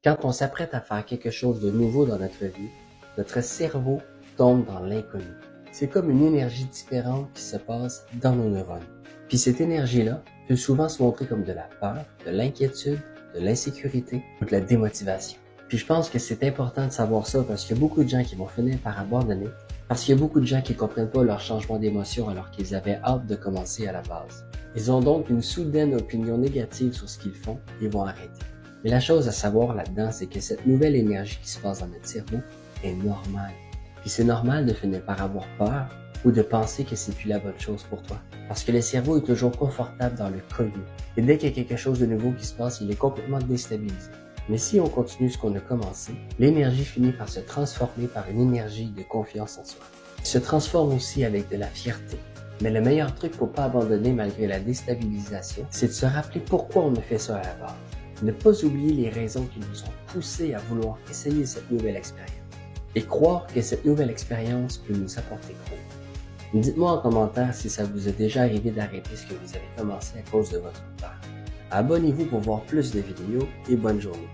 Quand on s'apprête à faire quelque chose de nouveau dans notre vie, notre cerveau tombe dans l'inconnu. C'est comme une énergie différente qui se passe dans nos neurones. Puis cette énergie-là peut souvent se montrer comme de la peur, de l'inquiétude, de l'insécurité ou de la démotivation. Puis je pense que c'est important de savoir ça parce qu'il y a beaucoup de gens qui vont finir par abandonner, parce qu'il y a beaucoup de gens qui ne comprennent pas leur changement d'émotion alors qu'ils avaient hâte de commencer à la base. Ils ont donc une soudaine opinion négative sur ce qu'ils font et vont arrêter. Mais la chose à savoir là-dedans, c'est que cette nouvelle énergie qui se passe dans notre cerveau est normale. Puis c'est normal de finir par avoir peur ou de penser que c'est plus la bonne chose pour toi. Parce que le cerveau est toujours confortable dans le connu. Et dès qu'il y a quelque chose de nouveau qui se passe, il est complètement déstabilisé. Mais si on continue ce qu'on a commencé, l'énergie finit par se transformer par une énergie de confiance en soi. Elle se transforme aussi avec de la fierté. Mais le meilleur truc pour pas abandonner malgré la déstabilisation, c'est de se rappeler pourquoi on a fait ça à la base. Ne pas oublier les raisons qui nous ont poussés à vouloir essayer cette nouvelle expérience. Et croire que cette nouvelle expérience peut nous apporter gros. Dites-moi en commentaire si ça vous est déjà arrivé d'arrêter ce que vous avez commencé à cause de votre peur. Abonnez-vous pour voir plus de vidéos et bonne journée.